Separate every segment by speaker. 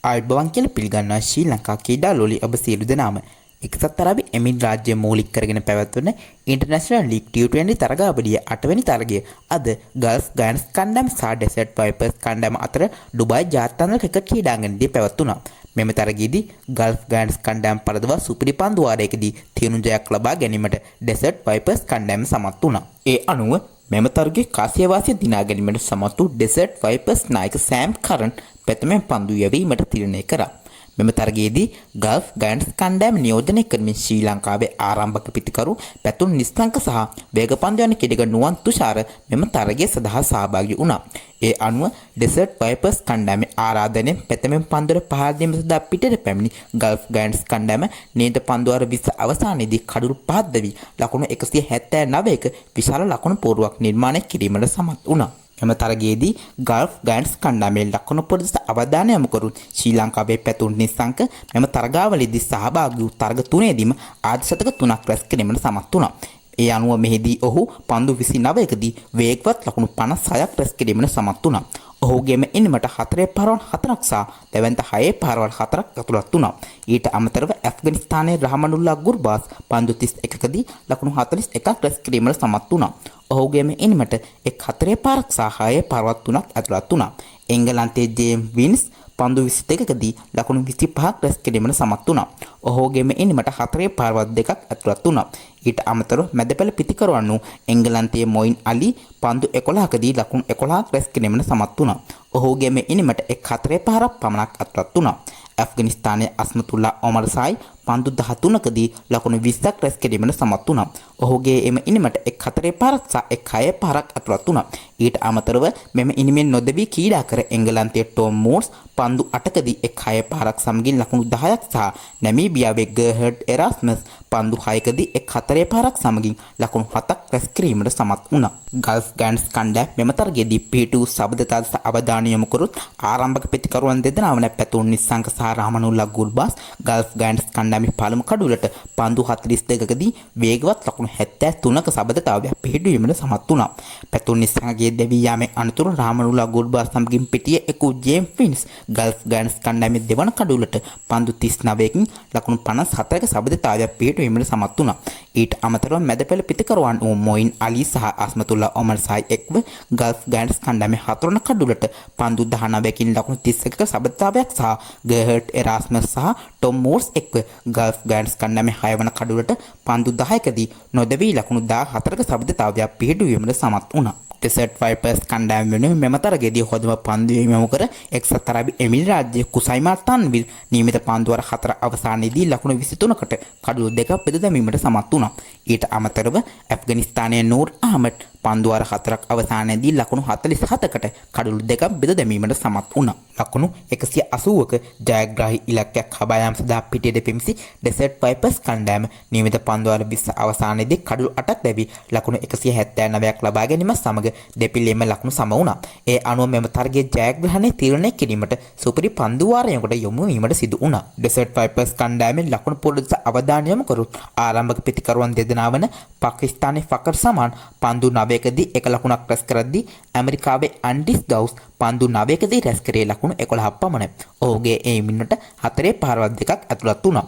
Speaker 1: ආයුබෝවන් කියලා පිළිගන්නවා ශ්‍රී ලංකා ක්‍රීඩාලෝලි ඔබ සියලු දෙනාම. එක්සත් අරාබි එමිරේට් රාජ්‍ය මූලික කරගෙන පැවැත්වෙන ඉන්ටර්නැෂනල් ලීග් T20 තරගාවලිය 8 වෙනි තරගය අද ගල්ෆ් ගයන්ස් කණ්ඩායම සහ ඩෙසර්ට් වයිපර්ස් කණ්ඩායම අතර ඩුබායි ජාත්‍යන්තර ක්‍රිකට් ක්‍රීඩාංගණයේදී පැවැත්වුණා. මෙම තරගයේදී ගල්ෆ් ගයන්ස් කණ්ඩායම පරදවා සුපිරි පන්දු වාරයකදී තියුණු ජයක් ලබා ගැනීමට ඩෙසර්ට් වයිපර්ස් කණ්ඩායම සමත් වුණා. ඒ අනුව මෙම තරගයේ කාසියවාසිය දිනා ගැනීමට සමත් වූ ඩෙසර්ට් වයිපර්ස් නායක සෑම් කරන් ප්‍රථමයෙන් පන්දු යැවීමට තීරණය කරා. මෙම තරගයේදී ගල්ෆ් ගයන්ස් කණ්ඩායම නියෝජනය කරමින් ශ්‍රී ලංකාවේ ආරම්භක පිතිකරු පැතුම් නිස්තංක සහ වේගපන්දු යන කෙඩිග නුවන් තුෂාර මෙම තරගය සඳහා සහභාගී වුණා. ඒ අනුව ඩෙසර්ට් වයිපර්ස් කණ්ඩායමේ ආරාධනයෙන් ප්‍රථමයෙන් පන්දුවට පහර දීම සඳහා පිටට පැමිණි ගල්ෆ් ගයන්ස් කණ්ඩායම නේද පන්දු වාර 20 අවසානයේදී කඩුළු පහක් දැවි ලකුණු 179ක විශාල ලකුණු පෝරුවක් නිර්මාණය කිරීමට සමත් වුණා. එම තරගයේදී ගල්ෆ් ගයන්ස් කණ්ඩායමේ ලකුණු පොරදස අවධානය යොමු කරු ශ්‍රී ලංකාවේ පැතුම් නිස්සංක මෙම තරගාවලියේදී සහභාගී වූ තරග තුනේදීම ආදිශතක 3ක් රැස් කිරීමට සමත් වුණා. ඒ අනුව මෙහිදී ඔහු පන්දු 29කදී වේගවත් ලකුණු 56ක් රැස් කිරීමට සමත් වුණා. ඔහුගේම ඉනිමට 4 පාරවල් 4ක් සහ දෙවන්ත 6 පාරවල් 4ක් ඇතුළත් වුණා. ඊට අමතරව ඇෆ්ගනිස්තානයේ රහමනුල්ලා ගුර්බාස් පන්දු 31කදී ලකුණු 41ක් රැස් කිරීමට සමත් වුණා. ඔහුගේම ඉනිමට 4 පාරක් සහ 6 පාරවල් 3ක් ඇතුළත් වුණා. එංගලන්තයේ ජේම්ස් වින්ස් පන්දු 22කදී ලකුණු 25ක් රැස් කිරීමට සමත් වුණා. ඔහුගේම ඉනිමට 4 පාරවල් 2ක් ඇතුළත් වුණා. ඊට අමතරව මැදපෙළ පිතිකරුවන් වූ එංගලන්තයේ මොයින් අලි පන්දු 11කදී ලකුණු 11ක් රැස් කිරීමට සමත් වුණා. ඔහුගේම ඉනිමට 4 පාරක් පමණක් ඇතුළත් වුණා. ඇෆ්ගනිස්තානයේ අස්මතුල්ලා ඔමර් සායි පන්දු 13කදී ලකුණු 20ක් රැස් කිරීමට සමත් වුණා. ඔහුගේ එම ඉනිමට 4 පාරක් සහ 6 පාරක් ඇතුළත් වුණා. ඊට අමතරව මෙම ඉනිමෙන් නොදැවී ක්‍රීඩා කර එංගලන්තයේ ටොම් මෝර්ස් පන්දු 8කදී 6 පාරක් සමගින් ලකුණු 10ක් සහ නැමීබියාවේ ගර්හඩ් එරාස්මස් පන්දු 6කදී 4 පාරක් සමගින් ලකුණු 7ක් රැස් කිරීමට සමත් වුණා. ගල්ෆ් ගයන්ස් කණ්ඩායම මෙම තරගයේදී පිහිටු සබඳතා සහ අවධානය යොමු කරුත් ආරම්භක පිතිකරුවන් දෙදෙනා වන පැතුම් නිස්සංක සහ රහමනුල්ලා ගුර්බාස් ගල්ෆ් ගයන්ස් කණ්ඩායමේ පළමු කඩුවලට පන්දු 42කදී වේගවත් ලකුණු 73ක සබඳතාවයක් පිහිටුවීමට සමත් වුණා. පැතුම් නිස්සංකගේ දෙවී යාමේ අනතුරු රහමනුල්ලා ගුර්බාස් සමගින් පිටියේ එකු ජේම්ස් ෆින්ස් ගල්ෆ් ගයන්ස් කණ්ඩායමේ දෙවන කඩුවලට පන්දු 39කින් ලකුණු 54ක සබඳතාවයක් පිහිටුවීමට සමත් වුණා. ඊට අමතරව මැදපෙළ පිතිකරුවන් වූ මොයින් අලි සහ අස්මතුල්ලා ඔමර් සායි එක්ව ගල්ෆ් ගයන්ස් කණ්ඩායමේ හතරවන කඩුවලට පන්දු 19කින් ලකුණු 31ක සබඳතාවයක් සහ ගර්හඩ් එරාස්මස් සහ ටොම් මෝර්ස් එක්ව ගල්ෆ් ගයන්ස් කණ්ඩායමේ 6 වන කඩුවලට පන්දු 10කදී නොදැවී ලකුණු 14ක සබඳතාවයක් පිහිටුවීමට සමත් වුණා. ඩෙසර්ට් වයිපර්ස් කණ්ඩායම වෙනුවෙන් මෙම තරගයේදී හොඳම පන්දු යොමු කර එක්සත් අරාබි එමිරේට් රාජ්‍යයේ කුසයිමා තන්විර් නියමිත පන්දු වාර 4 අවසානයේදී ලකුණු 23කට කඩුළු දෙකක් බෙද දැමීමට සමත් වුණා. ඊට අමතරව ඇෆ්ගනිස්තානයේ නූර් අහමඩ් පන්දු වාර 4ක් අවසානයේදී ලකුණු 47කට කඩුළු දෙකක් බෙද දැමීමට සමත් වුණා. ලකුණු 180ක ජයග්‍රාහී ඉලක්කයක් හබා යාම සඳහා පිටියට පිවිසි ඩෙසර්ට් වයිපර්ස් කණ්ඩායම නියමිත පන්දු වාර 20 අවසානයේදී කඩුළු 8ක් ලැබී ලකුණු 179ක් ලබා ගැනීම සමග දෙපිල්ලෙම ලකුණු සම වුණා. ඒ අනුව මෙම තරගයේ ජයග්‍රහණය තීරණය කිරීමට සුපිරි පන්දු වාරයකට යොමු වීමට සිදු වුණා. ඩෙසර්ට් වයිපර්ස් කණ්ඩායමේ ලකුණු පොළොස් අවධානය යොමු කරු ආරම්භක පිතිකරුවන් දෙදෙනා වන පාකිස්තානයේ ෆකර් සමාන් පන්දු 9කදී 1 ලකුණක් රැස් කරද්දී ඇමරිකාවේ ඇන්ඩිස් ගවුස් පන්දු 9කදී රැස් කරේ ලකුණු 11ක් පමණයි. ඔහුගේ ඒ මිනුට 4 පාරවල් දෙකක් ඇතුළත් වුණා.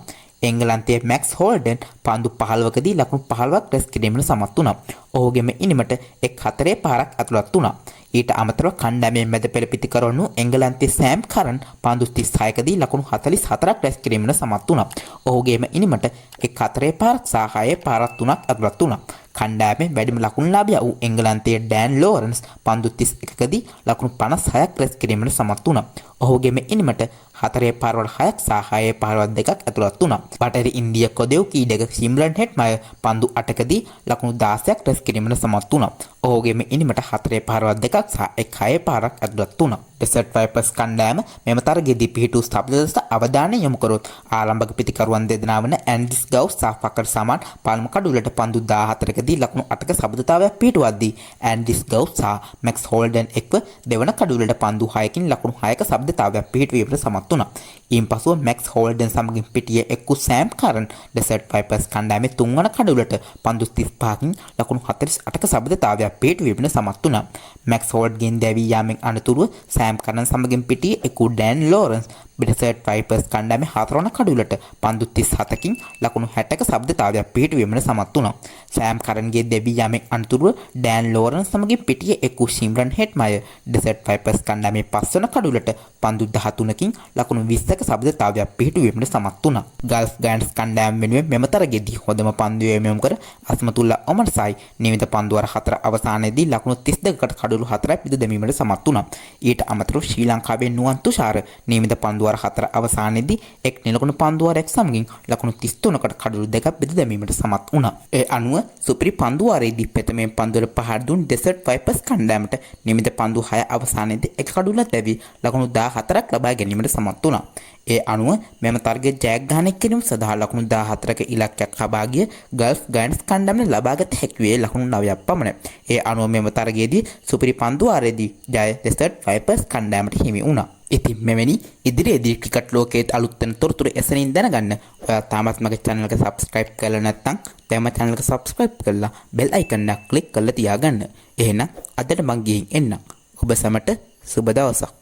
Speaker 1: එංගලන්තයේ මැක්ස් හෝල්ඩන් පන්දු 15කදී ලකුණු 15ක් රැස් කිරීමට සමත් වුණා. ඔහුගේම ඉනිමට 4 පාරක් ඇතුළත් වුණා. ඊට අමතරව කණ්ඩායමේ මැදපෙළ පිතිකරුවන් වූ එංගලන්තයේ සෑම් කරන් පන්දු 36කදී ලකුණු 44ක් රැස් කිරීමට සමත් වුණා. ඔහුගේම ඉනිමට 4 පාරක් සහ 6 පාරක් 3ක් ඇතුළත් වුණා. කණ්ඩායමේ වැඩිම ලකුණුලාභියා වූ එංගලන්තයේ ඩෑන් ලෝරන්ස් පන්දු 31කදී ලකුණු 56ක් රැස් කිරීමට සමත් වුණා. ඔහුගේම ඉනිමට 4 පාරවල් 6ක් සහ 6 පාරවල් 2ක් ඇතුළත් වුණා. බටහිර ඉන්දියා කොදෙව් ක්‍රීඩක සිම්රන් හෙට්මයර් පන්දු 8කදී ලකුණු 16ක් රැස් කිරීමට සමත් වුණා. ඔහුගේම ඉනිමට 4 පාරවල් 2ක් සහ 6 පාරක් ඇතුළත් වුණා. ඩෙසර්ට් වයිපර්ස් කණ්ඩායම මෙම තරගයේදී පිහිටු ස්ථාපිතවලට අවධානය යොමු කරොත් ආරම්භක පිතිකරුවන් දෙදෙනා වන ඇන්ඩිස් ගවුස් සහ ෆකර් සමාන් පළමු කඩුවලට පන්දු 14කදී ලකුණු 8ක සබඳතාවයක් පිහිටුවද්දී ඇන්ඩිස් ගවුස් සහ මැක්ස් හෝල්ඩන් එක්ව දෙවන කඩුවලට පන්දු 6කින් ලකුණු 6ක සබඳතාවයක් පිහිටුවීමට සමත් වුණා. ඉන්පසුව මැක්ස් හෝල්ඩන් සමගින් පිටියේ එක්කු සෑම් කරන් ඩෙසර්ට් වයිපර්ස් කණ්ඩායමේ තුන්වන කඩුවලට පන්දු 35කින් ලකුණු 48ක සබඳතාවයක් පිහිටුවීමට සමත් වුණා. මැක්ස් හෝල්ඩ්ගෙන් දැවී යාමෙන් අනතුරුව සෑම් කරන් සමගින් පිටියේ එක්කු ඩෑන් ලෝරන්ස් ඩෙසර්ට් වයිපර්ස් කණ්ඩායමේ හතරවන කඩුවලට පන්දු 37කින් ලකුණු 60ක ශබ්දතාවයක් පිහිටුවීමට සමත් වුණා. සෑම් කරන්ගේ දෙවි යමෙන් අනතුරුව ඩෑන් ලෝරන්ස් සමගින් පිටියේ එක්වූ සිම්රන් හෙට්මයර් ඩෙසර්ට් වයිපර්ස් කණ්ඩායමේ පස්වන කඩුවලට පන්දු 13කින් ලකුණු 20ක ශබ්දතාවයක් පිහිටුවීමට සමත් වුණා. ගල්ෆ් ගයන්ස් කණ්ඩායම වෙනුවෙන් මෙම තරගයේදී හොඳම පන්දුවේ මෙමුම් කර අස්මතුල්ලා ඔමර්සයි නියමිත පන්දු වර 4 අවසානයේදී ලකුණු 32කට කඩලු 4ක් පිට දැමීමට සමත් වුණා. ඊට අමතරව ශ්‍රී ලංකාවේ නුවන් තුෂාර නියමිත පන්දු වර 4 අවසානයේදී එක් නිලකුණු පන්දු වරයක් සමගින් ලකුණු 33කට කඩලු 2ක් පිට දැමීමට සමත් වුණා. ඒ අනුව සුපිරි පන්දු වරේදී ප්‍රථමයෙන් පන්දුවල පහර දුන් ඩෙසර්ට් වයිපර්ස් කණ්ඩායමට නියමිත පන්දු 6 අවසානයේදී එක කඩුලක් දැවි ලකුණු 14ක් ලබා ගැනීමට සමත් වුණා. ඒ අනුව මෙම තරගයේ ජයග්‍රහණය කිරීම සඳහා ලකුණු 14ක ඉලක්කයක් ලබා ගිය ගල්ෆ් ගයන්ස් කණ්ඩායමට ලබාගත හැකි වේ ලකුණු 9ක් පමණයි. ඒ අනුව මෙම තරගයේදී සුපිරි පන්දු වාරයේදී ජය ඩෙසර්ට් වයිපර්ස් කණ්ඩායමට හිමි වුණා. ඉතින් මෙවැනි ඉදිරියේදී ක්‍රිකට් ලෝකයේ අලුත් වෙන තොරතුරු එසනින් දැනගන්න ඔයා තාමත් මගේ channel එක subscribe කරලා නැත්නම් දැන්ම channel එක subscribe කරලා bell icon එක click කරලා තියාගන්න. එහෙනම් අදට මං ගිහින් එන්නම්. ඔබ සැමට සුබ දවසක්.